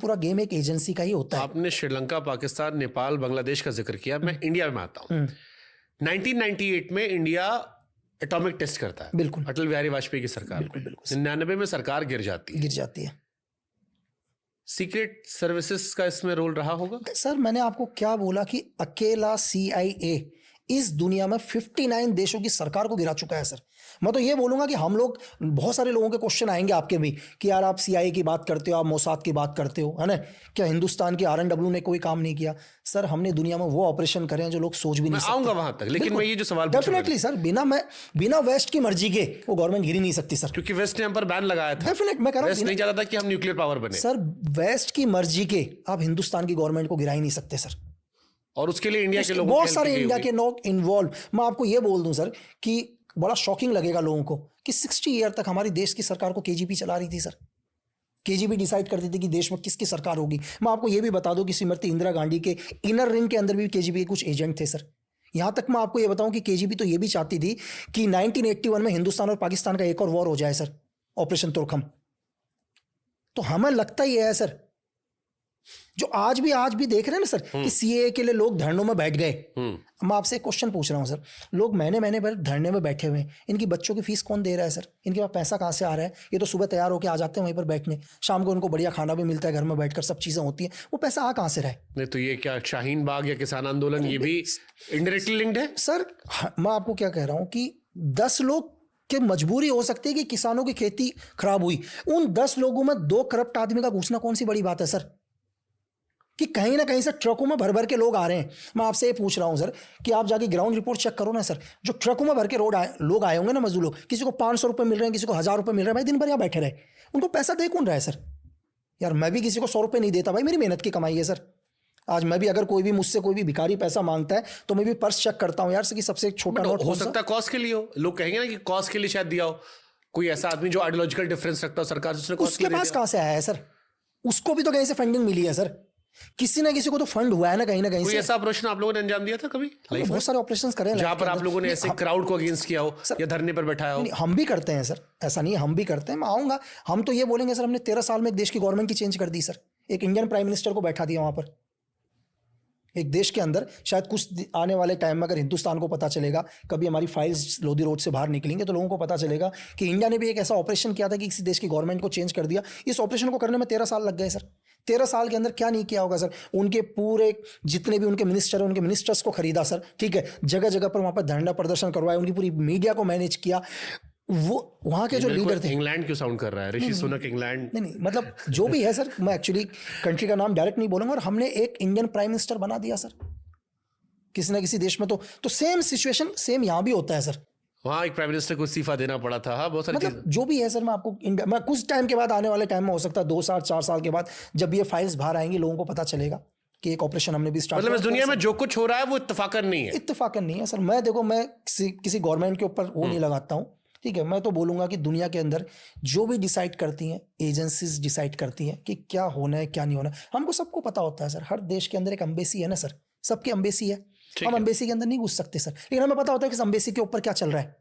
पूरा गेम एक एजेंसी का ही होता है। आपने श्रीलंका, पाकिस्तान, नेपाल, बांग्लादेश का जिक्र किया, मैं इंडिया में आता हूँ। 1998 में इंडिया एटॉमिक टेस्ट करता है, बिल्कुल, अटल बिहारी वाजपेयी की सरकार। बिल्कुल बिल्कुल 99 में सरकार गिर जाती है। सीक्रेट सर्विसेज का इसमें रोल रहा होगा? सर मैंने आपको क्या बोला कि अकेला CIA इस दुनिया में 59 देशों की सरकार को गिरा चुका है सर। मैं तो ये बोलूंगा कि हम लोग, बहुत सारे लोगों के क्वेश्चन आएंगे आपके भी कि यार आप CIA की बात करते हो, आप मोसाद की बात करते हो, है ना, क्या हिंदुस्तान की RNW ने कोई काम नहीं किया? सर हमने दुनिया में वो ऑपरेशन करे हैं जो लोग सोच भी नहीं सकते। आऊंगा वहां तक, लेकिन मैं ये जो सवाल डेफिनेटली सर, बिना वेस्ट की मर्जी के वो गवर्नमेंट गिर ही नहीं सकती सर, क्योंकि वेस्ट ने हम पर बैन लगाया था। डेफिनेट मैं कह रहा हूं, वेस्ट नहीं चाहता था कि हम न्यूक्लियर पावर बने। सर वेस्ट की मर्जी के आप हिंदुस्तान की गवर्नमेंट को गिरा ही नहीं सकते सर, और उसके लिए इंडिया के लोग बहुत सारे इंडिया के लोग इन्वॉल्व। मैं आपको ये बोल दूं सर कि बड़ा शॉकिंग लगेगा लोगों को कि 60 ईयर तक हमारी देश की सरकार को KGP चला रही थी सर। KGP डिसाइड करती थी कि देश में किसकी सरकार होगी। मैं आपको ये भी बता दूं कि श्रीमती इंदिरा गांधी के इनर रिंग के अंदर भी KGP के कुछ एजेंट थे सर। यहां तक मैं आपको ये बताऊं कि KGP तो ये भी चाहती थी कि 1981 में हिंदुस्तान और पाकिस्तान का एक और वॉर हो जाए सर, ऑपरेशन तुर्कम। तो हमें लगता ही है सर, जो आज भी देख रहे हैं ना सर कि CAA के लिए लोग धरनों में बैठ गए। मैं आपसे एक क्वेश्चन पूछ रहा हूं सर, लोग महीने भर धरने में बैठे हुए हैं, इनकी बच्चों की फीस कौन दे रहा है सर? इनके पास पैसा कहां से आ रहा है? ये तो सुबह तैयार होकर आ जाते हैं वहीं पर बैठने, शाम को उनको बढ़िया खाना भी मिलता है, घर में बैठकर सब चीजें होती हैं, वो पैसा आ कहां से रहा है? नहीं तो ये क्या शाहीन बाग या किसान आंदोलन ये भी इनडायरेक्टली लिंक्ड है सर? मैं आपको क्या कह रहा हूं कि 10 लोग कि मजबूरी हो सकती है कि किसानों की खेती खराब हुई, उन 10 लोगों में 2 करप्ट आदमी का घुसना कौन सी बड़ी बात है सर? कि कहीं ना कहीं से ट्रकों में भर भर के लोग आ रहे हैं। मैं आपसे ये पूछ रहा हूं सर कि आप जाके ग्राउंड रिपोर्ट चेक करो ना सर, जो ट्रकों में भर के लोग आए होंगे ना, मजदूर लोग, किसी को 500 रुपए मिल रहे हैं, किसी को 1000 रुपए मिल रहे हैं, भाई दिन भर यहाँ बैठे रहे, उनको पैसा दे कौन रहा है सर? यार मैं भी किसी को 100 रुपए नहीं देता भाई, मेरी मेहनत की कमाई है सर। आज मैं भी, अगर कोई भी मुझसे कोई भी भिखारी पैसा मांगता है तो मैं भी पर्स चेक करता हूं यार कि सबसे छोटा नोट हो सकता है कॉस्ट के लिए हो, लोग कहेंगे ना कि कॉस्ट के लिए शायद दिया हो, कोई ऐसा आदमी जो आइडियोलॉजिकल डिफरेंस रखता हो सरकार से, उसके पास कहां से आया है सर? उसको भी तो कहीं से फंडिंग मिली है सर, किसी ना किसी को तो फंड हुआ है ना कहीं से। ऐसा ऑपरेशन आप लोगों ने अंजाम दिया था कभी? बहुत सारे ऑपरेशंस करे हैं जहां पर आप लोगों ने ऐसे क्राउड को अगेंस्ट किया हो या धरने पर बैठाया हो? हम भी करते हैं सर, ऐसा नहीं है, हम भी करते हैं। मैं आऊंगा, हम तो ये बोलेंगे सर, हमने 13 साल में एक देश की गवर्नमेंट की चेंज कर दी सर, एक इंडियन प्राइम मिनिस्टर को बैठा दिया वहां पर एक देश के अंदर। शायद कुछ आने वाले टाइम में अगर हिंदुस्तान को पता चलेगा, कभी हमारी फाइल्स लोधी रोड से बाहर निकलेंगे, तो लोगों को पता चलेगा कि इंडिया ने भी एक ऐसा ऑपरेशन किया था कि किसी देश की गवर्नमेंट को चेंज कर दिया। इस ऑपरेशन को करने में 13 साल लग गए सर। 13 साल के अंदर क्या नहीं किया होगा सर? उनके पूरे जितने भी उनके मिनिस्टर हैं, उनके मिनिस्टर्स को खरीदा सर, ठीक है, जगह जगह पर वहां पर धरना प्रदर्शन करवाया, उनकी पूरी मीडिया को मैनेज किया। वो वहां के जो लीडर थे, इंग्लैंड क्यों साउंड कर रहा है? ऋषि सुनक इंग्लैंड? नहीं, मतलब जो भी है सर, मैं एक्चुअली कंट्री का नाम डायरेक्ट नहीं बोलूंगा। और हमने एक इंडियन प्राइम मिनिस्टर बना दिया सर किसी ना किसी देश में। तो सेम सिचुएशन सेम यहां भी होता है सर। वहां एक प्राइम मिनिस्टर को इस्तीफा देना पड़ा था। हाँ, बहुत सारी मतलब जो भी है सर, मैं आपको मैं कुछ टाइम के बाद, आने वाले टाइम में हो सकता है 2 साल 4 साल के बाद, जब ये फाइल्स बाहर आएंगी, लोगों को पता चलेगा कि एक ऑपरेशन हमने भी स्टार्ट मतलब इस दुनिया में जो कुछ हो रहा है वो इत्तेफाकन नहीं है। इत्तेफाकन नहीं है सर। मैं देखो, मैं किसी गवर्नमेंट के ऊपर वो नहीं लगाता हूँ, ठीक है। मैं तो बोलूंगा कि दुनिया के अंदर जो भी डिसाइड करती हैं एजेंसीज, डिसाइड करती हैं कि क्या होना है क्या नहीं होना। हमको सबको पता होता है सर, हर देश के अंदर एक एम्बेसी है ना सर, सबकी एम्बेसी है। हम एम्बेसी के अंदर नहीं घुस सकते सर, लेकिन हमें पता होता है कि एम्बेसी के ऊपर क्या चल रहा है।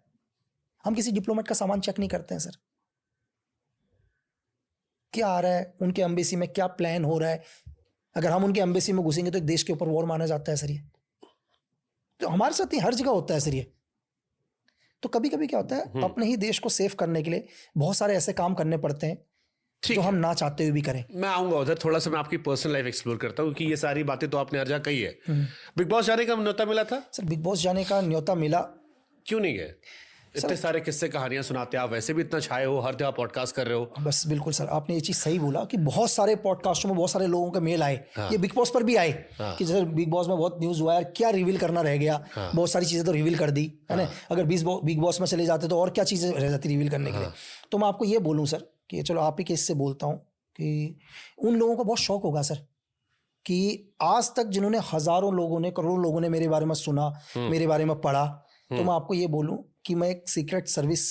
हम किसी डिप्लोमेट का सामान चेक नहीं करते हैं सर, क्या आ रहा है उनके एम्बेसी में, क्या प्लान हो रहा है। अगर हम उनके एम्बेसी में घुसेंगे तो एक देश के ऊपर वॉर माना जाता है सर। ये तो हमारे साथ ही हर जगह होता है सर ये। तो कभी कभी क्या होता है, अपने ही देश को सेफ करने के लिए बहुत सारे ऐसे काम करने पड़ते हैं जो हम ना चाहते हुए भी करें। मैं आऊंगा उधर, थोड़ा सा मैं आपकी पर्सनल लाइफ एक्सप्लोर करता हूँ कि ये सारी बातें तो आपने हर जगह कही है। बिग बॉस जाने का न्योता मिला था सर? बिग बॉस जाने का न्योता मिला। क्यों नहीं गए? इतने सारे किस्से कहानियां सुनाते हैं आप, वैसे भी इतना छाए हो, हर जगह पॉडकास्ट कर रहे हो। बस बिल्कुल सर, आपने ये चीज सही बोला कि बहुत सारे पॉडकास्टों में बहुत सारे लोगों के मेल आए। ये बिग बॉस पर भी आए कि जैसे बिग बॉस में बहुत न्यूज हुआ है, क्या रिवील करना रह गया। बहुत सारी चीजें तो रिवील कर दी है ना। अगर बिग बॉस में चले जाते तो और क्या चीजें रह जाती रिवील करने के लिए। तो मैं आपको ये बोलूँ सर कि चलो आप ही केस से बोलता हूँ कि उन लोगों को बहुत शौक होगा सर कि आज तक जिन्होंने हजारों लोगों ने, करोड़ों लोगों ने मेरे बारे में सुना, मेरे बारे में पढ़ा, तो मैं आपको ये बोलूं कि मैं एक सीक्रेट सर्विस